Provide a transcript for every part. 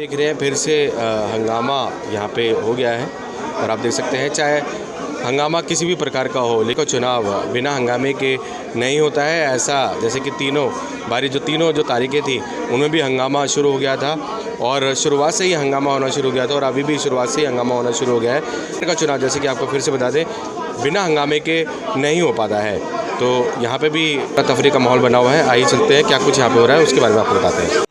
देख रहे हैं फिर से हंगामा यहाँ पे हो गया है और आप देख सकते हैं चाहे हंगामा किसी भी प्रकार का हो लेकिन चुनाव बिना हंगामे के नहीं होता है। ऐसा जैसे कि तीनों जो तारीखें थी उनमें भी हंगामा शुरू हो गया था और शुरुआत से ही हंगामा होना शुरू हो गया था और अभी भी शुरुआत से ही हंगामा होना शुरू हो गया है। का चुनाव जैसे कि आपको फिर से बता दें बिना हंगामे के नहीं हो पाता है, तो यहाँ पे भी तफरीह का माहौल बना हुआ है। आइए चलते हैं क्या कुछ यहाँ पे हो रहा है उसके बारे में आपको बताते हैं।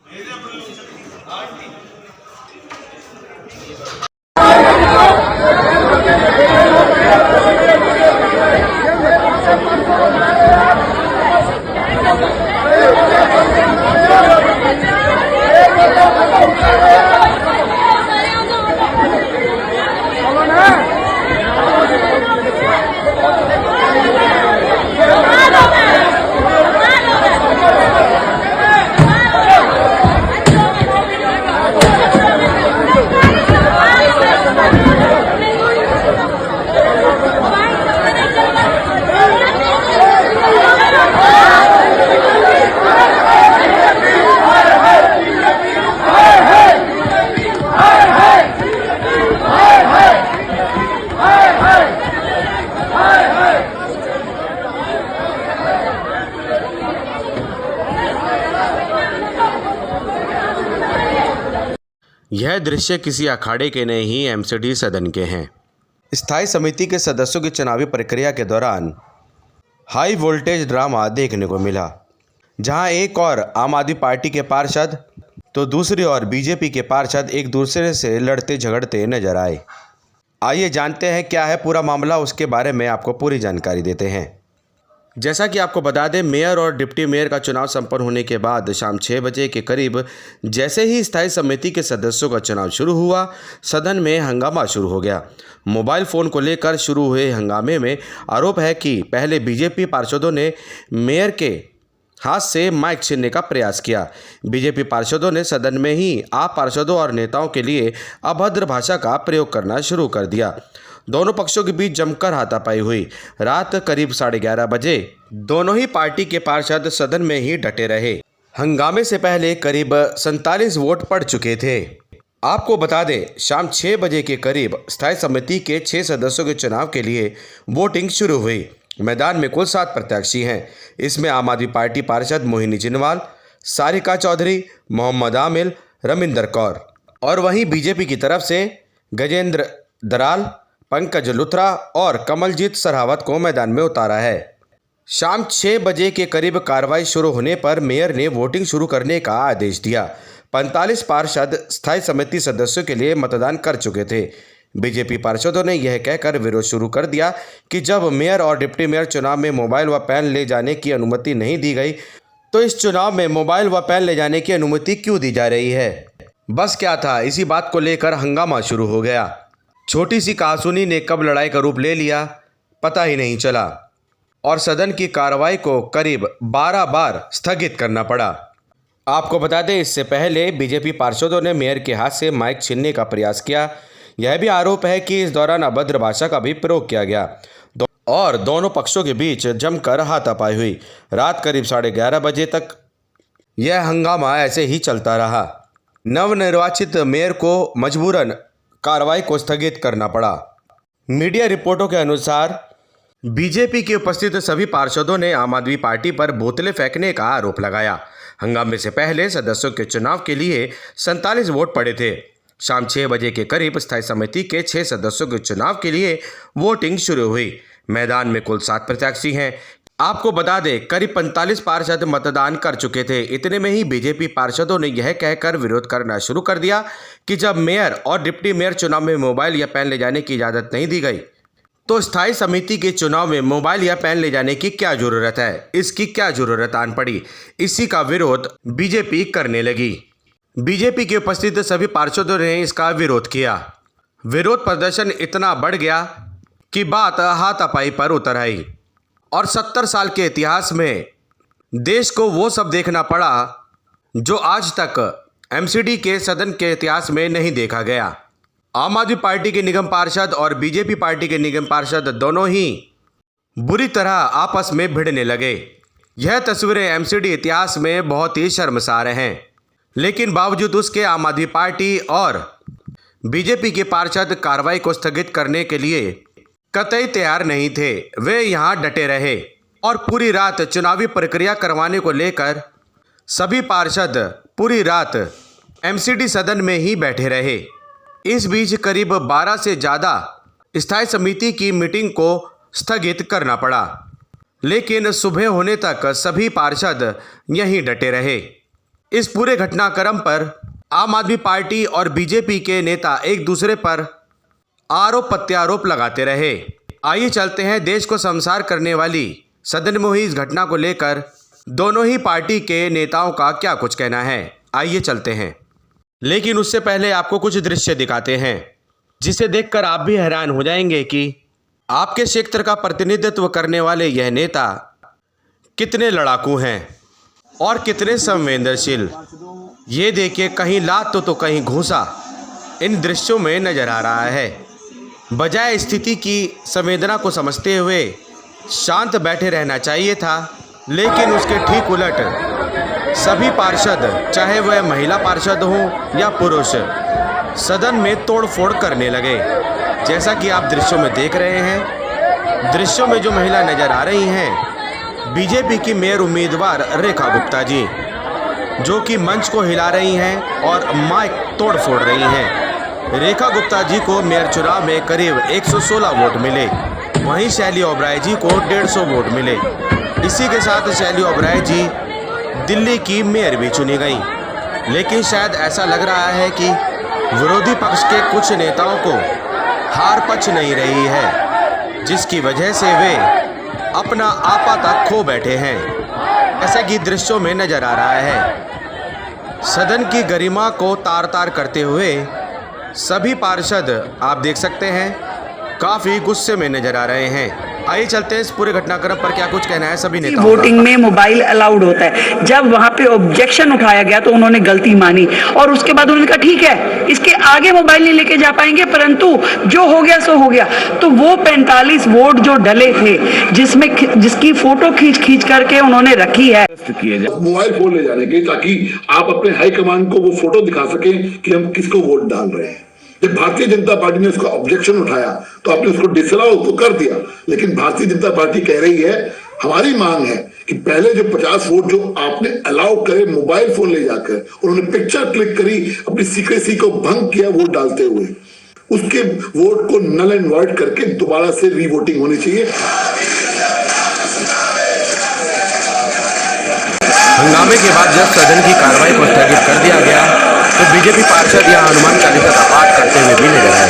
यह दृश्य किसी अखाड़े के नहीं एमसीडी सदन के हैं। स्थायी समिति के सदस्यों की चुनावी प्रक्रिया के दौरान हाई वोल्टेज ड्रामा देखने को मिला, जहां एक और आम आदमी पार्टी के पार्षद तो दूसरी ओर बीजेपी के पार्षद एक दूसरे से लड़ते झगड़ते नजर आए। आइए जानते हैं क्या है पूरा मामला, उसके बारे में आपको पूरी जानकारी देते हैं। जैसा कि आपको बता दें, मेयर और डिप्टी मेयर का चुनाव संपन्न होने के बाद शाम 6 बजे के करीब जैसे ही स्थायी समिति के सदस्यों का चुनाव शुरू हुआ, सदन में हंगामा शुरू हो गया। मोबाइल फ़ोन को लेकर शुरू हुए हंगामे में आरोप है कि पहले बीजेपी पार्षदों ने मेयर के हाथ से माइक छीनने का प्रयास किया। बीजेपी पार्षदों ने सदन में ही आप पार्षदों और नेताओं के लिए अभद्र भाषा का प्रयोग करना शुरू कर दिया। दोनों पक्षों के बीच जमकर हाथापाई हुई। रात करीब 11:30 बजे दोनों ही पार्टी के पार्षद सदन में ही डटे रहे। हंगामे से पहले करीब 47 वोट पड़ चुके थे। आपको बता दें, शाम 6 बजे के करीब स्थायी समिति के 6 सदस्यों के चुनाव के लिए वोटिंग शुरू हुई। मैदान में कुल 7 प्रत्याशी हैं। इसमें आम आदमी पार्टी पार्षद मोहिनी जिनवाल, सारिका चौधरी, मोहम्मद आमिल, रमिंदर कौर और वहीं बीजेपी की तरफ से गजेंद्र दराल, पंकज लुथरा और कमलजीत सरावत को मैदान में उतारा है। शाम 6 बजे के करीब कार्रवाई शुरू होने पर मेयर ने वोटिंग शुरू करने का आदेश दिया। 45 पार्षद स्थायी समिति सदस्यों के लिए मतदान कर चुके थे। बीजेपी पार्षदों ने यह कहकर विरोध शुरू कर दिया कि जब मेयर और डिप्टी मेयर चुनाव में मोबाइल व पेन ले जाने की अनुमति नहीं दी गई, तो इस चुनाव में मोबाइल व पेन ले जाने की अनुमति क्यों दी जा रही है। बस क्या था, इसी बात को लेकर हंगामा शुरू हो गया। छोटी सी कहासुनी ने कब लड़ाई का रूप ले लिया पता ही नहीं चला और सदन की कार्रवाई को करीब 12 बार स्थगित करना पड़ा। आपको बता दें, इससे पहले बीजेपी पार्षदों ने मेयर के हाथ से माइक छीनने का प्रयास किया। यह भी आरोप है कि इस दौरान अभद्र भाषा का भी प्रयोग किया गया और दोनों पक्षों के बीच जमकर हाथापाई हुई। रात करीब 11:30 बजे तक यह हंगामा ऐसे ही चलता रहा। नवनिर्वाचित मेयर को मजबूरन कार्रवाई को स्थगित करना पड़ा। मीडिया रिपोर्टों के अनुसार बीजेपी के उपस्थित सभी पार्षदों ने आम आदमी पार्टी पर बोतलें फेंकने का आरोप लगाया। हंगामे से पहले सदस्यों के चुनाव के लिए 47 वोट पड़े थे। शाम 6 बजे के करीब स्थायी समिति के 6 सदस्यों के चुनाव के लिए वोटिंग शुरू हुई। मैदान में कुल 7 प्रत्याशी हैं। आपको बता दें, करीब 45 पार्षद मतदान कर चुके थे। इतने में ही बीजेपी पार्षदों ने यह कहकर विरोध करना शुरू कर दिया कि जब मेयर और डिप्टी मेयर चुनाव में मोबाइल या पेन ले जाने की इजाज़त नहीं दी गई, तो स्थायी समिति के चुनाव में मोबाइल या पेन ले जाने की क्या जरूरत है, इसकी क्या जरूरत आन पड़ी। इसी का विरोध बीजेपी करने लगी। बीजेपी के उपस्थित सभी पार्षदों ने इसका विरोध किया। विरोध प्रदर्शन इतना बढ़ गया कि बात हाथापाई पर उतर आई और 70 साल के इतिहास में देश को वो सब देखना पड़ा जो आज तक एमसीडी के सदन के इतिहास में नहीं देखा गया। आम आदमी पार्टी के निगम पार्षद और बीजेपी पार्टी के निगम पार्षद दोनों ही बुरी तरह आपस में भिड़ने लगे। यह तस्वीरें एमसीडी इतिहास में बहुत ही शर्मसार हैं। लेकिन बावजूद उसके आम आदमी पार्टी और बीजेपी के पार्षद कार्रवाई को स्थगित करने के लिए कतई तैयार नहीं थे। वे यहाँ डटे रहे और पूरी रात चुनावी प्रक्रिया करवाने को लेकर सभी पार्षद पूरी रात एमसीडी सदन में ही बैठे रहे। इस बीच करीब 12 से ज़्यादा स्थायी समिति की मीटिंग को स्थगित करना पड़ा, लेकिन सुबह होने तक सभी पार्षद यहीं डटे रहे। इस पूरे घटनाक्रम पर आम आदमी पार्टी और बीजेपी के नेता एक दूसरे पर आरोप प्रत्यारोप लगाते रहे। आइए चलते हैं देश को शर्मसार करने वाली सदन में हुई इस घटना को लेकर दोनों ही पार्टी के नेताओं का क्या कुछ कहना है। आइए चलते हैं, लेकिन उससे पहले आपको कुछ दृश्य दिखाते हैं जिसे देखकर आप भी हैरान हो जाएंगे कि आपके क्षेत्र का प्रतिनिधित्व करने वाले यह नेता कितने लड़ाकू हैं और कितने संवेदनशील। ये देखिए, कहीं लात तो कहीं घूंसा इन दृश्यों में नजर आ रहा है। बजाय स्थिति की संवेदना को समझते हुए शांत बैठे रहना चाहिए था, लेकिन उसके ठीक उलट सभी पार्षद, चाहे वह महिला पार्षद हों या पुरुष, सदन में तोड़फोड़ करने लगे। जैसा कि आप दृश्यों में देख रहे हैं, दृश्यों में जो महिला नजर आ रही हैं बीजेपी की मेयर उम्मीदवार रेखा गुप्ता जी, जो कि मंच को हिला रही हैं और माइक तोड़ फोड़ रही हैं। रेखा गुप्ता जी को मेयर चुनाव में करीब 116 वोट मिले, वहीं शैली ओबराय जी को 150 वोट मिले। इसी के साथ शैली ओबराय जी दिल्ली की मेयर भी चुनी गई। लेकिन शायद ऐसा लग रहा है कि विरोधी पक्ष के कुछ नेताओं को हार पच नहीं रही है, जिसकी वजह से वे अपना आपा तक खो बैठे हैं, ऐसा कि दृश्यों में नजर आ रहा है। सदन की गरिमा को तार तार करते हुए सभी पार्षद, आप देख सकते हैं, काफी गुस्से में नजर आ रहे हैं। आइए चलते हैं इस पूरे घटनाक्रम पर क्या कुछ कहना है सभी नेताओं का। वोटिंग में मोबाइल अलाउड होता है। जब वहां पे ऑब्जेक्शन उठाया गया तो उन्होंने गलती मानी और उसके बाद उन्होंने कहा ठीक है, इसके आगे मोबाइल नहीं लेके जा पाएंगे, परंतु जो हो गया सो हो गया। तो वो 45 वोट जो डले थे, जिसकी फोटो खींच करके उन्होंने रखी है, मोबाइल फोन ले जाने के, ताकि आप अपने हाईकमान को वो फोटो दिखा सकें कि हम किसको वोट डाल रहे हैं। जब भारतीय जनता पार्टी ने उसका ऑब्जेक्शन उठाया तो आपने उसको डिसअलाउ तो कर दिया, लेकिन भारतीय जनता पार्टी कह रही है, हमारी मांग है कि पहले जो 50 वोट जो आपने अलाउ करे मोबाइल फोन ले जाकर, उन्होंने पिक्चर क्लिक करी, अपनी सीक्रेसी को भंग किया वोट डालते हुए, उसके वोट को नल एंड वॉइड करके दोबारा से रीवोटिंग होनी चाहिए। हंगामे के बाद जब सदन की कार्रवाई को स्थगित कर दिया गया तो बीजेपी पार्षद यहां हनुमान चालीसा का पाठ करते हुए भी नजर आए।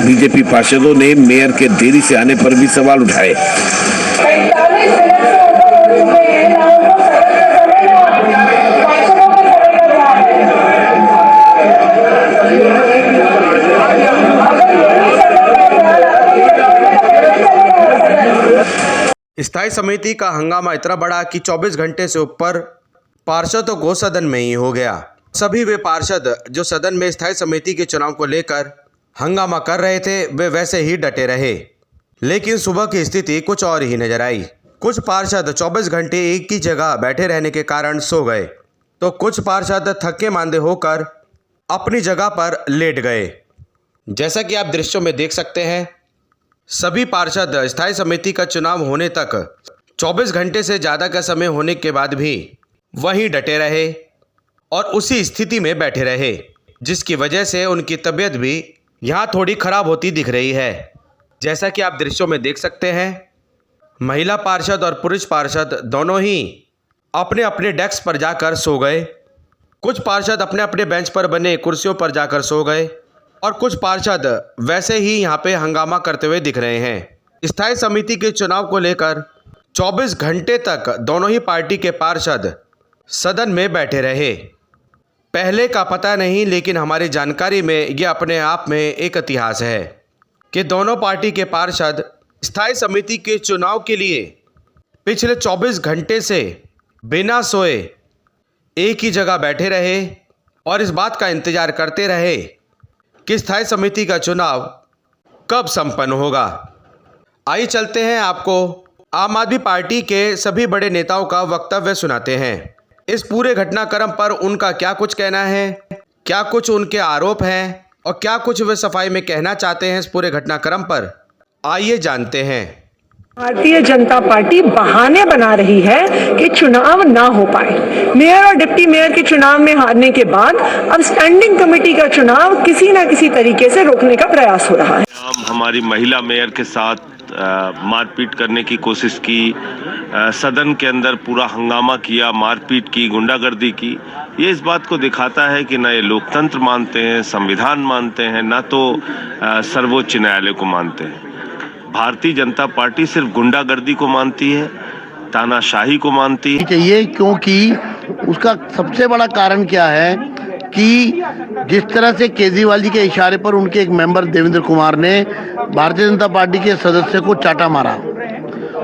बीजेपी पार्षदों ने मेयर के देरी से आने पर भी सवाल उठाए। स्थायी समिति का हंगामा इतना बड़ा कि 24 घंटे से ऊपर पार्षदों को सदन में ही हो गया। सभी वे पार्षद जो सदन में स्थायी समिति के चुनाव को लेकर हंगामा कर रहे थे, वे वैसे ही डटे रहे। लेकिन सुबह की स्थिति कुछ और ही नजर आई। कुछ पार्षद 24 घंटे एक ही जगह बैठे रहने के कारण सो गए, तो कुछ पार्षद थके मांदे होकर अपनी जगह पर लेट गए। जैसा कि आप दृश्यों में देख सकते हैं, सभी पार्षद स्थायी समिति का चुनाव होने तक 24 घंटे से ज़्यादा का समय होने के बाद भी वहीं डटे रहे और उसी स्थिति में बैठे रहे, जिसकी वजह से उनकी तबीयत भी यहाँ थोड़ी ख़राब होती दिख रही है। जैसा कि आप दृश्यों में देख सकते हैं, महिला पार्षद और पुरुष पार्षद दोनों ही अपने अपने डेस्क पर जाकर सो गए। कुछ पार्षद अपने अपने बेंच पर बने कुर्सियों पर जाकर सो गए और कुछ पार्षद वैसे ही यहाँ पे हंगामा करते हुए दिख रहे हैं। स्थायी समिति के चुनाव को लेकर 24 घंटे तक दोनों ही पार्टी के पार्षद सदन में बैठे रहे। पहले का पता नहीं, लेकिन हमारी जानकारी में यह अपने आप में एक इतिहास है कि दोनों पार्टी के पार्षद स्थायी समिति के चुनाव के लिए पिछले 24 घंटे से बिना सोए एक ही जगह बैठे रहे और इस बात का इंतजार करते रहे कि स्थायी समिति का चुनाव कब संपन्न होगा। आइए चलते हैं आपको आम आदमी पार्टी के सभी बड़े नेताओं का वक्तव्य सुनाते हैं। इस पूरे घटनाक्रम पर उनका क्या कुछ कहना है, क्या कुछ उनके आरोप हैं और क्या कुछ वे सफाई में कहना चाहते हैं इस पूरे घटनाक्रम पर, आइए जानते हैं। भारतीय जनता पार्टी बहाने बना रही है कि चुनाव ना हो पाए। मेयर और डिप्टी मेयर के चुनाव में हारने के बाद अब स्टैंडिंग कमेटी का चुनाव किसी न किसी तरीके से रोकने का प्रयास हो रहा है। हमारी महिला मेयर के साथ मारपीट करने की कोशिश की, सदन के अंदर पूरा हंगामा किया, मारपीट की, गुंडागर्दी की। ये इस बात को दिखाता है कि ना ये लोकतंत्र मानते हैं, संविधान मानते हैं, ना तो सर्वोच्च न्यायालय को मानते हैं। भारतीय जनता पार्टी सिर्फ गुंडागर्दी को मानती है, तानाशाही को मानती है। चाहिए क्योंकि उसका सबसे बड़ा कारण क्या है कि जिस तरह से केजरीवाल जी के इशारे पर उनके एक मेंबर देवेंद्र कुमार ने भारतीय जनता पार्टी के सदस्य को चाटा मारा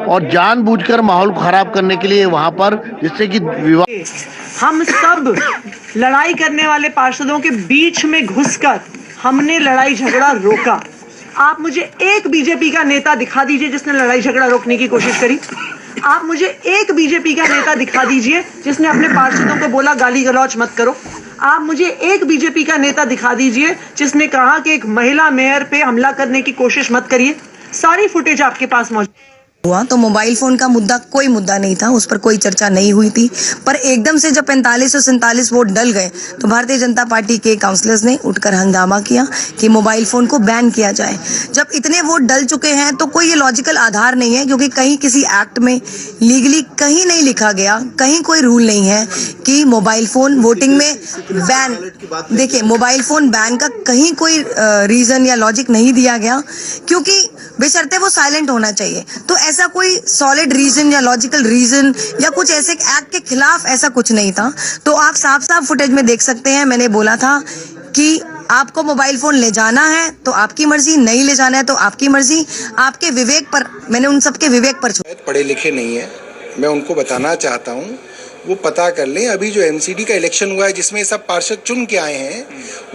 और जानबूझकर माहौल को खराब करने के लिए वहां पर, जिससे कि विवाद, हम सब लड़ाई करने वाले पार्षदों के बीच में घुसकर हमने लड़ाई झगड़ा रोका। आप मुझे एक बीजेपी का नेता दिखा दीजिए जिसने लड़ाई झगड़ा रोकने की कोशिश करी। आप मुझे एक बीजेपी का नेता दिखा दीजिए जिसने अपने पार्षदों को बोला गाली गलौज मत करो। आप मुझे एक बीजेपी का नेता दिखा दीजिए जिसने कहा कि एक महिला मेयर पे हमला करने की कोशिश मत करिए। सारी फुटेज आपके पास मौजूद हुआ तो मोबाइल फोन का मुद्दा कोई मुद्दा नहीं था, उस पर कोई चर्चा नहीं हुई थी। पर एकदम से जब 45 और 47 वोट डल गए तो भारतीय जनता पार्टी के काउंसलर्स ने उठकर हंगामा किया कि मोबाइल फोन को बैन किया जाए। जब इतने वोट डल चुके हैं तो कोई ये लॉजिकल आधार नहीं है, क्योंकि कहीं किसी एक्ट में लीगली कहीं नहीं लिखा गया, कहीं कोई रूल नहीं है कि मोबाइल फोन वोटिंग में बैन। देखिए, मोबाइल फोन बैन का कहीं कोई रीजन या लॉजिक नहीं दिया गया, क्योंकि बेशर्ते वो साइलेंट होना चाहिए। तो ऐसा कोई सॉलिड रीजन या लॉजिकल रीजन या कुछ ऐसे एक्ट के खिलाफ ऐसा कुछ नहीं था। तो आप साफ साफ फुटेज में देख सकते हैं, मैंने बोला था कि आपको मोबाइल फोन ले जाना है तो आपकी मर्जी, नहीं ले जाना है तो आपकी मर्जी, आपके विवेक पर, मैंने उन सबके विवेक पर पढ़े लिखे नहीं है, मैं उनको बताना चाहता हूँ वो पता कर लें। अभी जो एमसीडी का इलेक्शन हुआ है जिसमें सब पार्षद चुन के आए हैं,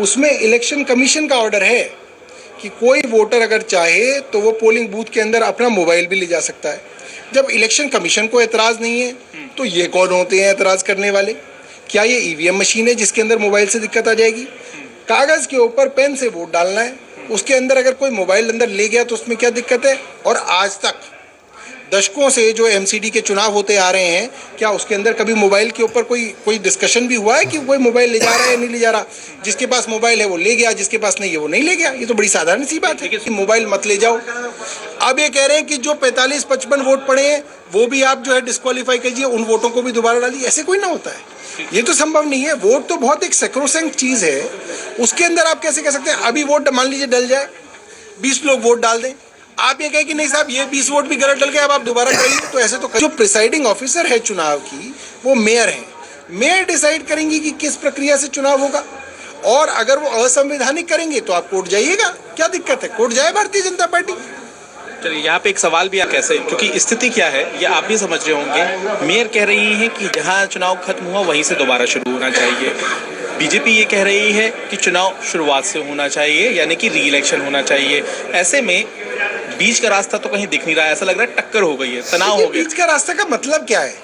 उसमें इलेक्शन कमीशन का ऑर्डर है कि कोई वोटर अगर चाहे तो वो पोलिंग बूथ के अंदर अपना मोबाइल भी ले जा सकता है। जब इलेक्शन कमीशन को एतराज़ नहीं है तो ये कौन होते हैं एतराज़ करने वाले? क्या ये ईवीएम मशीन है जिसके अंदर मोबाइल से दिक्कत आ जाएगी? कागज़ के ऊपर पेन से वोट डालना है, उसके अंदर अगर कोई मोबाइल अंदर ले गया तो उसमें क्या दिक्कत है? और आज तक दशकों से जो एमसीडी के चुनाव होते आ रहे हैं, क्या उसके अंदर कभी मोबाइल के ऊपर कोई डिस्कशन भी हुआ है कि कोई मोबाइल ले जा रहा है या नहीं ले जा रहा? जिसके पास मोबाइल है वो ले गया, जिसके पास नहीं है वो नहीं ले गया। ये तो बड़ी साधारण सी बात है कि मोबाइल मत ले जाओ। अब ये कह रहे हैं कि जो 45-55 वोट पड़े हैं वो भी आप जो है डिस्क्वालीफाई कीजिए, उन वोटों को भी दोबारा डालिए। ऐसे कोई ना होता है, ये तो संभव नहीं है। वोट तो बहुत एक सैक्रोसैंक्ट चीज़ है, उसके अंदर आप कैसे कह सकते हैं? अभी वोट मान लीजिए डल जाए, 20 लोग वोट डाल दें, आप ये कहें कि नहीं साहब ये 20 वोट भी गलत डल गए, अब आप दोबारा करिए, तो ऐसे तो जो प्रिसाइडिंग ऑफिसर है चुनाव की वो मेयर है। मेयर डिसाइड करेंगी कि किस प्रक्रिया से चुनाव होगा, और अगर वो असंवैधानिक करेंगे तो आप कोर्ट जाइएगा, क्या दिक्कत है? कोर्ट जाए भारतीय जनता पार्टी। चलिए, यहाँ पे एक सवाल भी कैसे, क्योंकि स्थिति क्या है ये आप भी समझ रहे होंगे। मेयर कह रही हैं कि जहाँ चुनाव खत्म हुआ वहीं से दोबारा शुरू होना चाहिए। बीजेपी ये कह रही है कि चुनाव शुरुआत से होना चाहिए, यानी कि री इलेक्शन होना चाहिए। ऐसे में बीच का रास्ता तो कहीं दिख नहीं रहा है, ऐसा लग रहा है टक्कर हो गई है, तनाव हो गया। बीच का रास्ता का मतलब क्या है?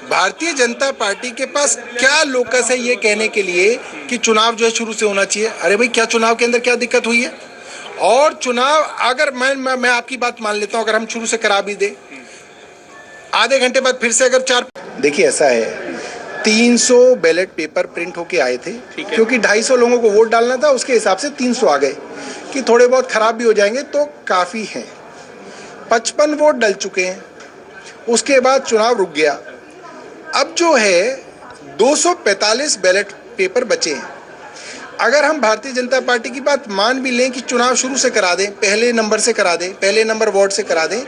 भारतीय जनता पार्टी के पास क्या लोकस है ये कहने के लिए कि चुनाव जो है शुरू से होना चाहिए? अरे भाई, क्या चुनाव के अंदर क्या दिक्कत हुई है? और चुनाव अगर मैं आपकी बात मान लेता हूं, अगर हम शुरू से करा भी दे, आधे घंटे बाद फिर से अगर 4, देखिए ऐसा है, 300 बैलेट पेपर प्रिंट होके आए थे, क्योंकि 250 लोगों को वोट डालना था, उसके हिसाब से 300 आ गए कि थोड़े बहुत खराब भी हो जाएंगे तो काफ़ी हैं। 55 वोट डल चुके हैं, उसके बाद चुनाव रुक गया। अब जो है 245 बैलेट पेपर बचे हैं। अगर हम भारतीय जनता पार्टी की बात मान भी लें कि चुनाव शुरू से करा दें, पहले नंबर से करा दें, पहले नंबर वार्ड से करा दें,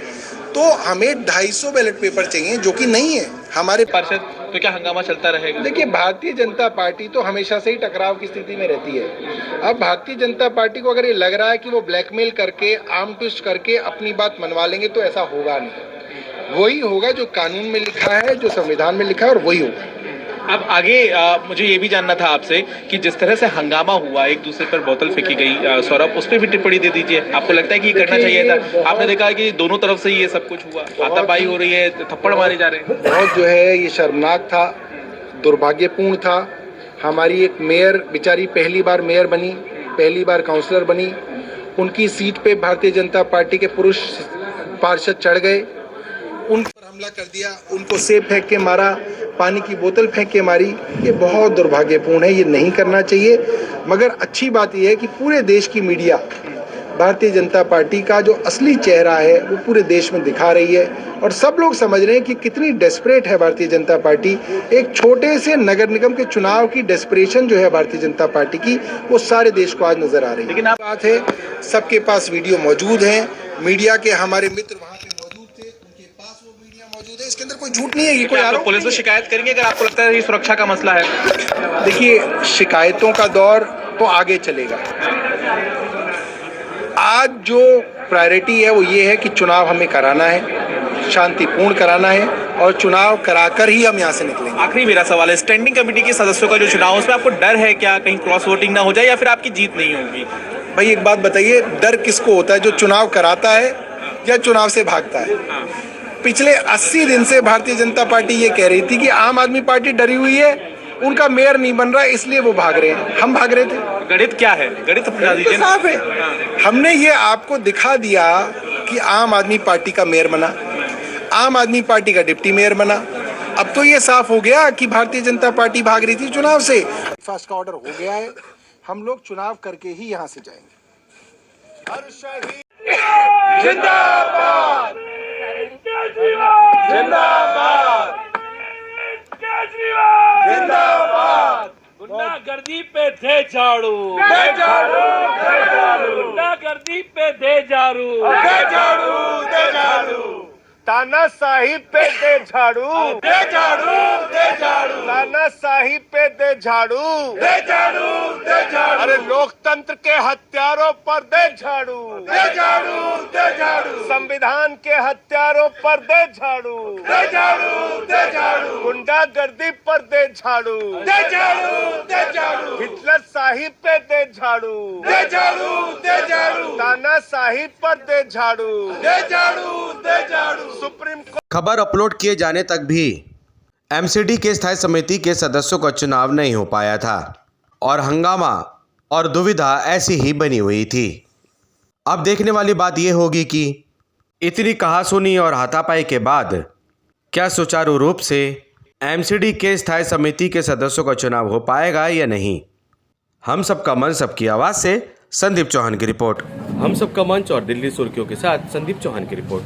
तो हमें 250 बैलेट पेपर चाहिए, जो कि नहीं है हमारे पार्षद। तो क्या हंगामा चलता रहेगा? देखिए, भारतीय जनता पार्टी तो हमेशा से ही टकराव की स्थिति में रहती है। अब भारतीय जनता पार्टी को अगर ये लग रहा है कि वो ब्लैकमेल करके, आर्म ट्विस्ट करके अपनी बात मनवा लेंगे, तो ऐसा होगा नहीं। वही होगा जो कानून में लिखा है, जो संविधान में लिखा है, और वही होगा। अब आगे मुझे ये भी जानना था आपसे कि जिस तरह से हंगामा हुआ, एक दूसरे पर बोतल फेंकी गई, सौरभ उस पर भी टिप्पणी दे दीजिए। आपको लगता है कि ये करना चाहिए था? आपने देखा है कि दोनों तरफ से ये सब कुछ हुआ, हाथापाई हो रही है, थप्पड़ मारे जा रहे हैं। बहुत जो है ये शर्मनाक था, दुर्भाग्यपूर्ण था। हमारी एक मेयर बेचारी पहली बार मेयर बनी, पहली बार काउंसलर बनी, उनकी सीट पे भारतीय जनता पार्टी के पुरुष पार्षद चढ़ गए, उन पर हमला कर दिया, उनको सेब फेंक के मारा, पानी की बोतल फेंक के मारी। ये बहुत दुर्भाग्यपूर्ण है, ये नहीं करना चाहिए। मगर अच्छी बात यह है कि पूरे देश की मीडिया भारतीय जनता पार्टी का जो असली चेहरा है वो पूरे देश में दिखा रही है और सब लोग समझ रहे हैं कि कितनी डेस्परेट है भारतीय जनता पार्टी। एक छोटे से नगर निगम के चुनाव की डेस्परेशन जो है भारतीय जनता पार्टी की, वो सारे देश को आज नजर आ रही है। लेकिन बात है, सबके पास वीडियो मौजूद है, मीडिया के हमारे मित्र वहाँ पे मौजूद थे, उनके पास वो वीडियो मौजूद है, इसके अंदर कोई झूठ नहीं है। ये कोई आरोप पुलिस में शिकायत करेंगे अगर आपको लगता है ये सुरक्षा का मसला है? देखिए, शिकायतों का दौर तो आगे चलेगा। आज जो प्रायोरिटी है वो ये है कि चुनाव हमें कराना है, शांतिपूर्ण कराना है और चुनाव कराकर ही हम यहाँ से निकलेंगे। आखिरी मेरा सवाल है, स्टैंडिंग कमेटी के सदस्यों का जो चुनाव, उसमें आपको डर है क्या कहीं क्रॉस वोटिंग ना हो जाए या फिर आपकी जीत नहीं होगी? भाई एक बात बताइए, डर किसको होता है, जो चुनाव कराता है या चुनाव से भागता है? पिछले 80 दिन से भारतीय जनता पार्टी ये कह रही थी कि आम आदमी पार्टी डरी हुई है, उनका मेयर नहीं बन रहा, इसलिए वो भाग रहे हैं। हम भाग रहे थे। गणित क्या है? गणित अपना दीजिए। साफ है, हमने ये आपको दिखा दिया कि आम आदमी पार्टी का मेयर बना, आम आदमी पार्टी का डिप्टी मेयर बना। अब तो ये साफ हो गया कि भारतीय जनता पार्टी भाग रही थी चुनाव से। फास्ट का ऑर्डर हो गया है, हम लोग चुनाव करके ही यहाँ से जाएंगे। हर शहीद जिंदाबाद, जिंदाबाद, जिंदाबाद। गुंडागर्दी पे दे झाड़ू, गुंडागर्दी पे दे झाड़ू, तानाशाही पे दे झाड़ू, तानाशाही पे दे झाड़ू, अरे लोकतंत्र के हत्यारों पर दे झाड़ू, संविधान के हत्यारों पर दे झाड़ू, गुंडागर्दी पर दे झाड़ू, हिटलर शाही पे दे झाड़ू, तानाशाही पर दे झाड़ू, सुप्रीम कोर्ट। खबर अपलोड किए जाने तक भी एमसीडी के स्थायी समिति के सदस्यों का चुनाव नहीं हो पाया था और हंगामा और दुविधा ऐसी ही बनी हुई थी। अब देखने वाली बात यह होगी कि इतनी कहासुनी और हाथापाई के बाद क्या सुचारू रूप से एमसीडी के स्थायी समिति के सदस्यों का चुनाव हो पाएगा या नहीं। हम सबका मंच, सबकी आवाज़ से संदीप चौहान की रिपोर्ट। हम सबका मंच और दिल्ली सुर्खियों के साथ संदीप चौहान की रिपोर्ट।